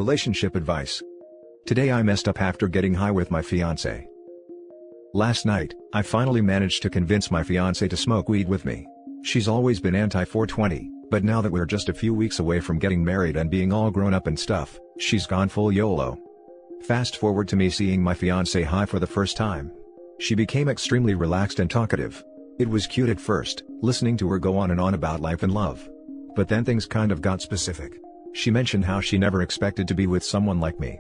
Relationship advice. Today I messed up after getting high with my fiancé. Last night, I finally managed to convince my fiancé to smoke weed with me. She's always been anti-420, but now that we're just a few weeks away from getting married and being all grown up and stuff, she's gone full YOLO. Fast forward to me seeing my fiancé high for the first time. She became extremely relaxed and talkative. It was cute at first, listening to her go on and on about life and love. But then things kind of got specific. She mentioned how she never expected to be with someone like me.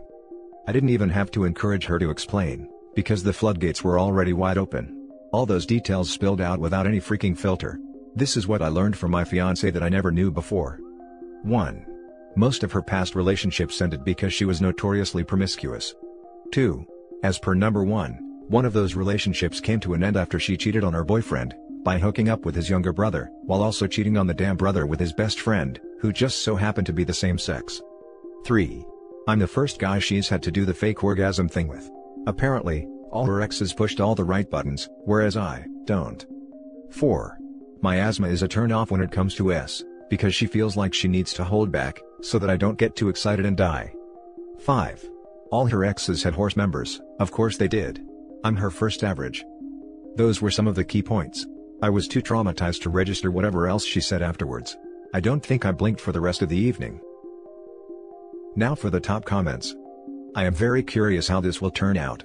I didn't even have to encourage her to explain, because the floodgates were already wide open. All those details spilled out without any freaking filter. This is what I learned from my fiancé that I never knew before. 1. Most of her past relationships ended because she was notoriously promiscuous. 2. As per number 1, one of those relationships came to an end after she cheated on her boyfriend, by hooking up with his younger brother, while also cheating on the damn brother with his best friend, who just so happened to be the same sex. 3. I'm the first guy she's had to do the fake orgasm thing with. Apparently, all her exes pushed all the right buttons, whereas I don't. 4. My asthma is a turn off when it comes to S, because she feels like she needs to hold back, so that I don't get too excited and die. 5. All her exes had horse members, of course they did. I'm her first average. Those were some of the key points. I was too traumatized to register whatever else she said afterwards. I don't think I blinked for the rest of the evening. Now for the top comments. I am very curious how this will turn out.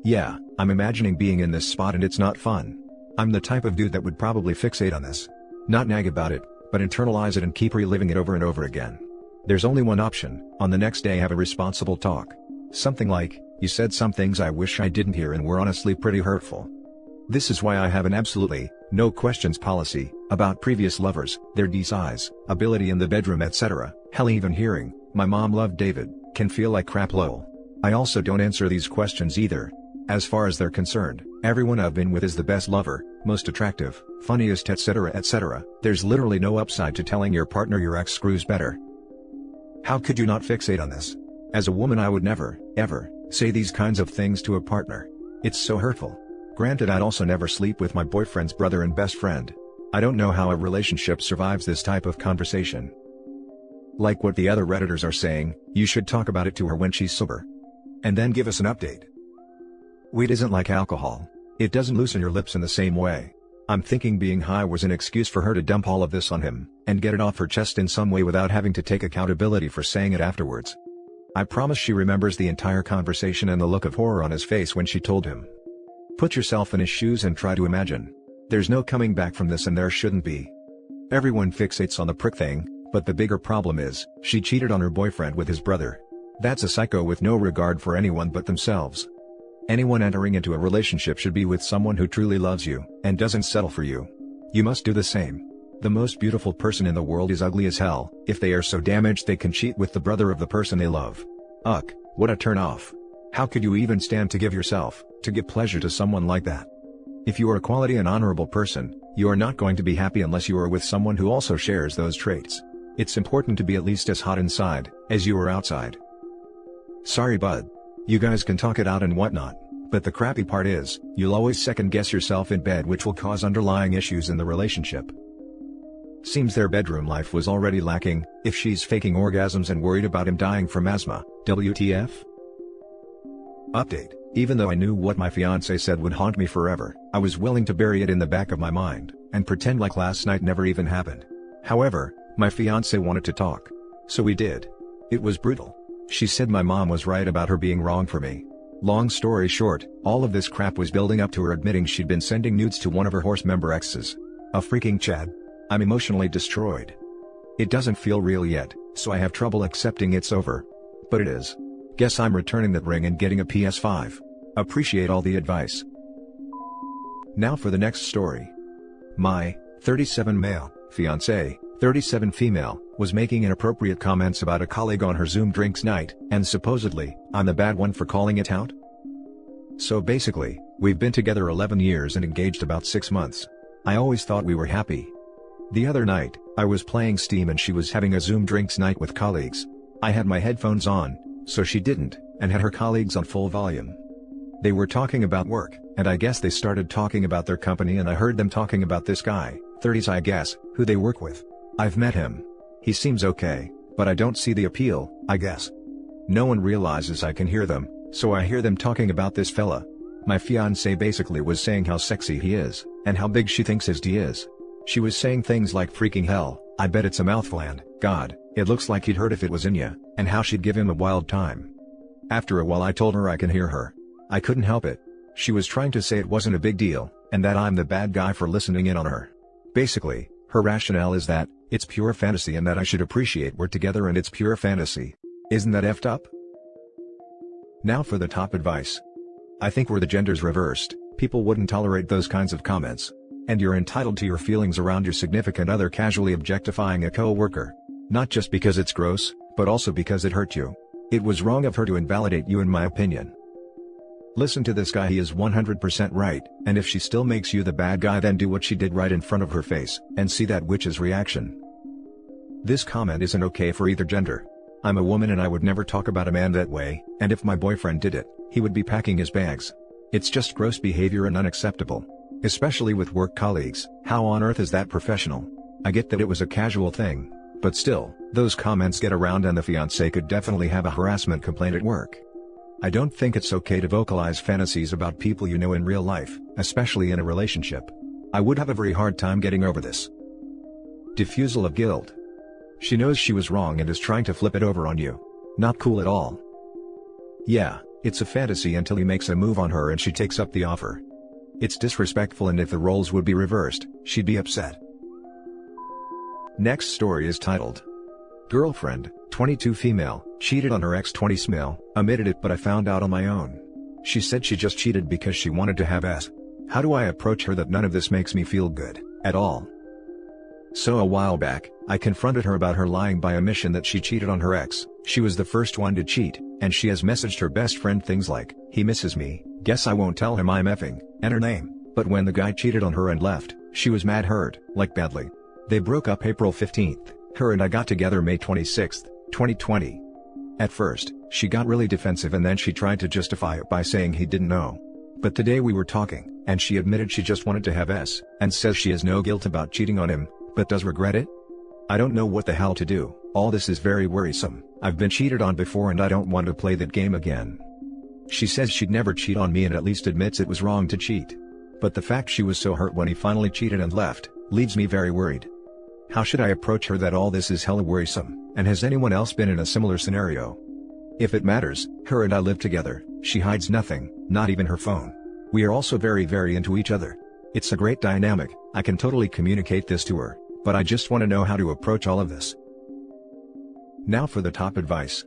Yeah, I'm imagining being in this spot and it's not fun. I'm the type of dude that would probably fixate on this. Not nag about it, but internalize it and keep reliving it over and over again. There's only one option: on the next day have a responsible talk. Something like, "You said some things I wish I didn't hear and were honestly pretty hurtful." This is why I have an absolutely, no questions policy, about previous lovers, their size, ability in the bedroom etc. Hell, even hearing, "My mom loved David," can feel like crap lol. I also don't answer these questions either. As far as they're concerned, everyone I've been with is the best lover, most attractive, funniest etc. etc. There's literally no upside to telling your partner your ex screws better. How could you not fixate on this? As a woman I would never, ever, say these kinds of things to a partner. It's so hurtful. Granted, I'd also never sleep with my boyfriend's brother and best friend. I don't know how a relationship survives this type of conversation. Like what the other Redditors are saying, you should talk about it to her when she's sober. And then give us an update. Weed isn't like alcohol. It doesn't loosen your lips in the same way. I'm thinking being high was an excuse for her to dump all of this on him, and get it off her chest in some way without having to take accountability for saying it afterwards. I promise she remembers the entire conversation and the look of horror on his face when she told him. Put yourself in his shoes and try to imagine. There's no coming back from this, and there shouldn't be. Everyone fixates on the prick thing, but the bigger problem is, she cheated on her boyfriend with his brother. That's a psycho with no regard for anyone but themselves. Anyone entering into a relationship should be with someone who truly loves you, and doesn't settle for you. You must do the same. The most beautiful person in the world is ugly as hell, if they are so damaged they can cheat with the brother of the person they love. Ugh, what a turn off. How could you even stand to give pleasure to someone like that? If you are a quality and honorable person, you are not going to be happy unless you are with someone who also shares those traits. It's important to be at least as hot inside, as you are outside. Sorry bud. You guys can talk it out and whatnot, but the crappy part is, you'll always second guess yourself in bed, which will cause underlying issues in the relationship. Seems their bedroom life was already lacking, if she's faking orgasms and worried about him dying from asthma. WTF? Update. Even though I knew what my fiancé said would haunt me forever, I was willing to bury it in the back of my mind, and pretend like last night never even happened. However, my fiancé wanted to talk. So we did. It was brutal. She said my mom was right about her being wrong for me. Long story short, all of this crap was building up to her admitting she'd been sending nudes to one of her horse member exes. A freaking Chad. I'm emotionally destroyed. It doesn't feel real yet, so I have trouble accepting it's over. But it is. Guess I'm returning that ring and getting a PS5. Appreciate all the advice. Now for the next story. My 37 male fiancé, 37 female, was making inappropriate comments about a colleague on her Zoom drinks night, and supposedly, I'm the bad one for calling it out? So basically, we've been together 11 years and engaged about 6 months. I always thought we were happy. The other night, I was playing Steam and she was having a Zoom drinks night with colleagues. I had my headphones on, so she didn't, and had her colleagues on full volume. They were talking about work, and I guess they started talking about their company, and I heard them talking about this guy, 30s I guess, who they work with. I've met him. He seems okay, But I don't see the appeal, I guess. No one realizes I can hear them, so I hear them talking about this fella. My fiancée basically was saying how sexy he is, and how big she thinks his D is. She was saying things like freaking hell, I bet it's a mouthful, and, God, it looks like he'd hurt if it was in ya, and how she'd give him a wild time. After a while I told her I can hear her. I couldn't help it. She was trying to say it wasn't a big deal, and that I'm the bad guy for listening in on her. Basically, her rationale is that, it's pure fantasy and that I should appreciate we're together and it's pure fantasy. Isn't that effed up? Now for the top advice. I think were the genders reversed, people wouldn't tolerate those kinds of comments. And you're entitled to your feelings around your significant other casually objectifying a co-worker. Not just because it's gross, but also because it hurt you. It was wrong of her to invalidate you in my opinion. Listen to this guy, he is 100% right, and if she still makes you the bad guy then do what she did right in front of her face, and see that witch's reaction. This comment isn't okay for either gender. I'm a woman and I would never talk about a man that way, and if my boyfriend did it, he would be packing his bags. It's just gross behavior and unacceptable. Especially with work colleagues, how on earth is that professional? I get that it was a casual thing, but still, those comments get around and the fiancé could definitely have a harassment complaint at work. I don't think it's okay to vocalize fantasies about people you know in real life, especially in a relationship. I would have a very hard time getting over this. Diffusal of guilt. She knows she was wrong and is trying to flip it over on you. Not cool at all. Yeah, it's a fantasy until he makes a move on her and she takes up the offer. It's disrespectful, and if the roles would be reversed, she'd be upset. Next story is titled, Girlfriend, 22 female, cheated on her ex 20 male, admitted it but I found out on my own. She said she just cheated because she wanted to have S. How do I approach her that none of this makes me feel good, at all? So a while back, I confronted her about her lying by omission that she cheated on her ex. She was the first one to cheat, and she has messaged her best friend things like, he misses me, guess I won't tell him I'm effing, and her name. But when the guy cheated on her and left, she was mad, hurt, like badly. They broke up April 15th, her and I got together May 26th, 2020. At first, she got really defensive and then she tried to justify it by saying he didn't know. But today we were talking, and she admitted she just wanted to have S, and says she has no guilt about cheating on him, but does regret it? I don't know what the hell to do. All this is very worrisome. I've been cheated on before and I don't want to play that game again. She says she'd never cheat on me and at least admits it was wrong to cheat. But the fact she was so hurt when he finally cheated and left, leaves me very worried. How should I approach her that all this is hella worrisome, and has anyone else been in a similar scenario? If it matters, her and I live together, she hides nothing, not even her phone. We are also very into each other. It's a great dynamic, I can totally communicate this to her, but I just want to know how to approach all of this. Now for the top advice.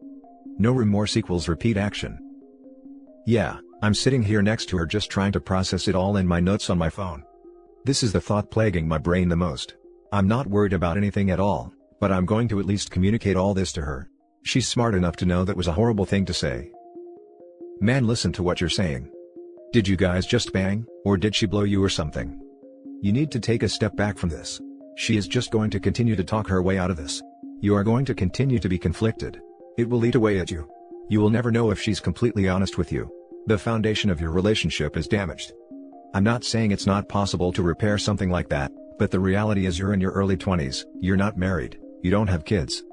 No remorse equals repeat action. Yeah, I'm sitting here next to her just trying to process it all in my notes on my phone. This is the thought plaguing my brain the most. I'm not worried about anything at all, but I'm going to at least communicate all this to her. She's smart enough to know that was a horrible thing to say. Man, listen to what you're saying. Did you guys just bang, or did she blow you or something? You need to take a step back from this. She is just going to continue to talk her way out of this. You are going to continue to be conflicted. It will eat away at you. You will never know if she's completely honest with you. The foundation of your relationship is damaged. I'm not saying it's not possible to repair something like that, but the reality is you're in your early 20s, you're not married, you don't have kids.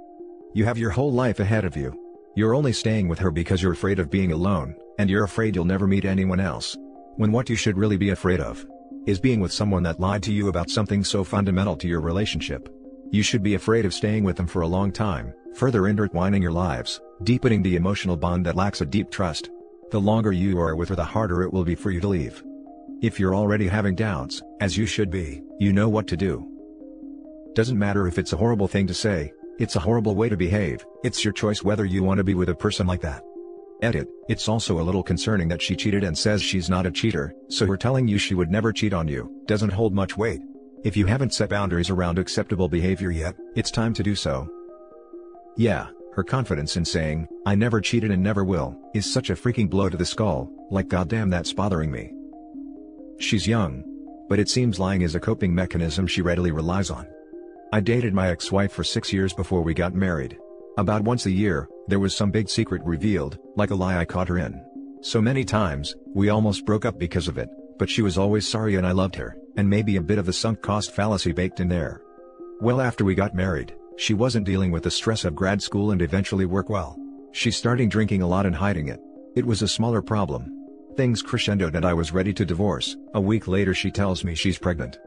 You have your whole life ahead of you. You're only staying with her because you're afraid of being alone, and you're afraid you'll never meet anyone else. When what you should really be afraid of is being with someone that lied to you about something so fundamental to your relationship. You should be afraid of staying with them for a long time, further intertwining your lives, deepening the emotional bond that lacks a deep trust. The longer you are with her, the harder it will be for you to leave. If you're already having doubts, as you should be, you know what to do. Doesn't matter if it's a horrible thing to say, it's a horrible way to behave, it's your choice whether you want to be with a person like that. Edit, it's also a little concerning that she cheated and says she's not a cheater, so her telling you she would never cheat on you, doesn't hold much weight. If you haven't set boundaries around acceptable behavior yet, it's time to do so. Yeah, her confidence in saying, I never cheated and never will, is such a freaking blow to the skull, like goddamn that's bothering me. She's young. But it seems lying is a coping mechanism she readily relies on. I dated my ex-wife for 6 years before we got married. About once a year, there was some big secret revealed, like a lie I caught her in. So many times, we almost broke up because of it, but she was always sorry and I loved her, and maybe a bit of the sunk cost fallacy baked in there. Well, after we got married, She wasn't dealing with the stress of grad school and eventually work well. She's starting drinking a lot and hiding it. It was a smaller problem. Things crescendoed and I was ready to divorce. A week later she tells me she's pregnant.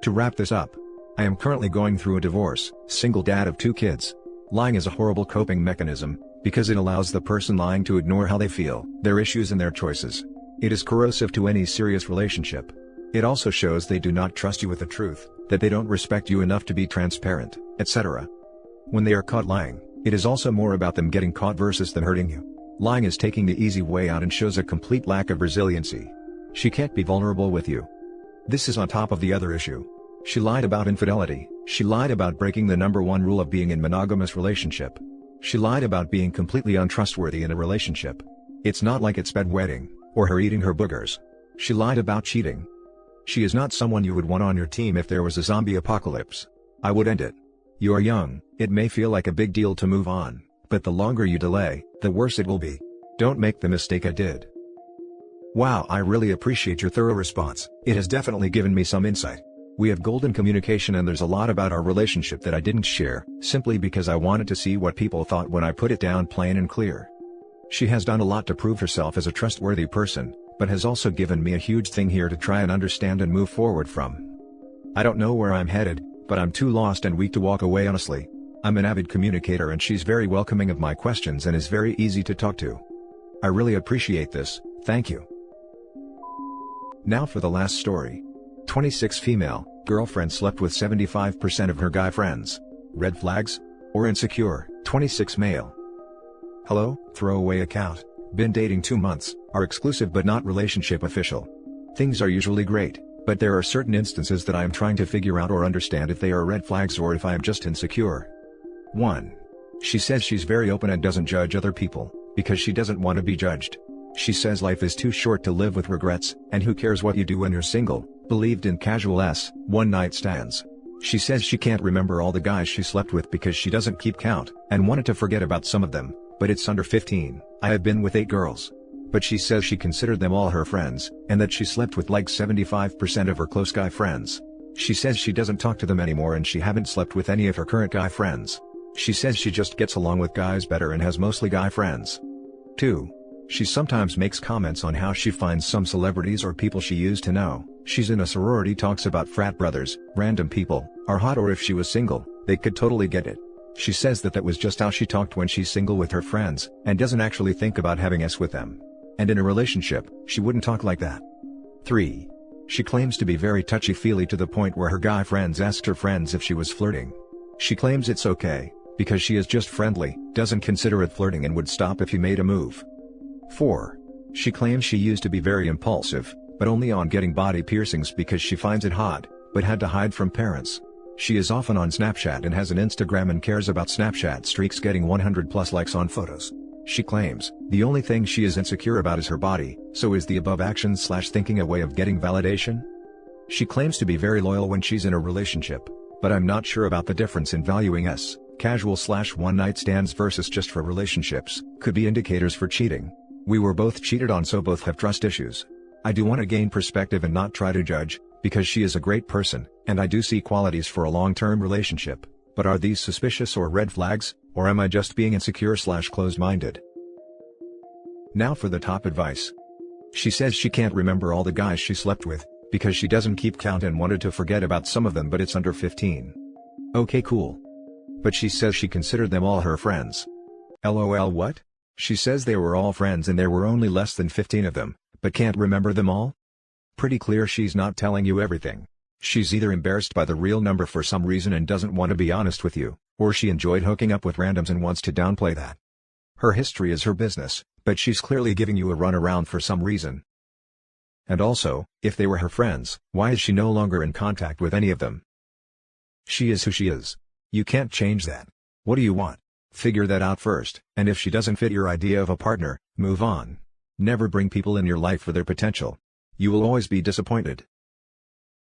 To wrap this up, I am currently going through a divorce, single dad of 2 kids. Lying is a horrible coping mechanism, because it allows the person lying to ignore how they feel, their issues and their choices. It is corrosive to any serious relationship. It also shows they do not trust you with the truth, that they don't respect you enough to be transparent, etc. When they are caught lying, it is also more about them getting caught versus them hurting you. Lying is taking the easy way out and shows a complete lack of resiliency. She can't be vulnerable with you. This is on top of the other issue. She lied about infidelity. She lied about breaking the #1 rule of being in monogamous relationship. She lied about being completely untrustworthy in a relationship. It's not like it's bedwetting, or her eating her boogers. She lied about cheating. She is not someone you would want on your team if there was a zombie apocalypse. I would end it. You are young, it may feel like a big deal to move on, but the longer you delay, the worse it will be. Don't make the mistake I did. Wow, I really appreciate your thorough response. It has definitely given me some insight. We have golden communication and there's a lot about our relationship that I didn't share, simply because I wanted to see what people thought when I put it down plain and clear. She has done a lot to prove herself as a trustworthy person, but has also given me a huge thing here to try and understand and move forward from. I don't know where I'm headed, but I'm too lost and weak to walk away honestly. I'm an avid communicator and she's very welcoming of my questions and is very easy to talk to. I really appreciate this, thank you. Now for the last story. 26 female, girlfriend slept with 75% of her guy friends. Red flags? Or insecure? 26 male. Hello, throwaway account. Been dating 2 months, are exclusive but not relationship official. Things are usually great, but there are certain instances that I am trying to figure out or understand if they are red flags or if I am just insecure. 1. She says she's very open and doesn't judge other people, because she doesn't want to be judged. She says life is too short to live with regrets, and who cares what you do when you're single. Believed in casual one-night stands. She says she can't remember all the guys she slept with because she doesn't keep count, and wanted to forget about some of them, but it's under 15. I have been with 8 girls. But she says she considered them all her friends, and that she slept with like 75% of her close guy friends. She says she doesn't talk to them anymore and she haven't slept with any of her current guy friends. She says she just gets along with guys better and has mostly guy friends. 2. She sometimes makes comments on how she finds some celebrities or people she used to know. She's in a sorority, talks about frat brothers, random people, are hot, or if she was single, they could totally get it. She says that was just how she talked when she's single with her friends, and doesn't actually think about having sex with them. And in a relationship, she wouldn't talk like that. 3. She claims to be very touchy-feely to the point where her guy friends asked her friends if she was flirting. She claims it's okay, because she is just friendly, doesn't consider it flirting and would stop if he made a move. 4. She claims she used to be very impulsive, but only on getting body piercings because she finds it hot, but had to hide from parents. She is often on Snapchat and has an Instagram and cares about Snapchat streaks getting 100+ likes on photos. She claims, the only thing she is insecure about is her body, so is the above actions/thinking a way of getting validation? She claims to be very loyal when she's in a relationship, but I'm not sure about the difference in valuing casual/one-night stands versus just for relationships, could be indicators for cheating. We were both cheated on, so both have trust issues. I do want to gain perspective and not try to judge, because she is a great person, and I do see qualities for a long-term relationship, but are these suspicious or red flags, or am I just being insecure/closed-minded? Now for the top advice. She says she can't remember all the guys she slept with, because she doesn't keep count and wanted to forget about some of them, but it's under 15. Okay, cool. But she says she considered them all her friends. LOL, what? She says they were all friends and there were only less than 15 of them, but can't remember them all? Pretty clear she's not telling you everything. She's either embarrassed by the real number for some reason and doesn't want to be honest with you, or she enjoyed hooking up with randoms and wants to downplay that. Her history is her business, but she's clearly giving you a runaround for some reason. And also, if they were her friends, why is she no longer in contact with any of them? She is who she is. You can't change that. What do you want? Figure that out first, and if she doesn't fit your idea of a partner, move on. Never bring people in your life for their potential. You will always be disappointed.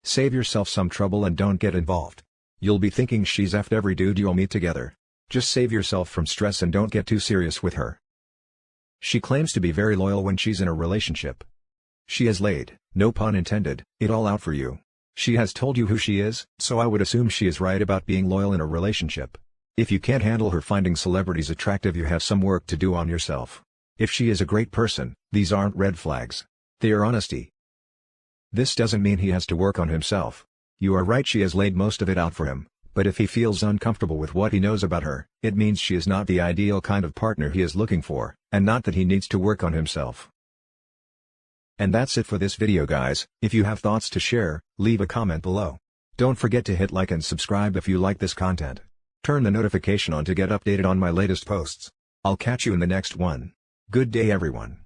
Save yourself some trouble and don't get involved. You'll be thinking she's effed every dude you'll meet together. Just save yourself from stress and don't get too serious with her. She claims to be very loyal when she's in a relationship. She has laid, no pun intended, it all out for you. She has told you who she is, so I would assume she is right about being loyal in a relationship. If you can't handle her finding celebrities attractive, you have some work to do on yourself. If she is a great person, these aren't red flags. They are honesty. This doesn't mean he has to work on himself. You are right, she has laid most of it out for him, but if he feels uncomfortable with what he knows about her, it means she is not the ideal kind of partner he is looking for, and not that he needs to work on himself. And that's it for this video, guys. If you have thoughts to share, leave a comment below. Don't forget to hit like and subscribe if you like this content. Turn the notification on to get updated on my latest posts. I'll catch you in the next one. Good day, everyone.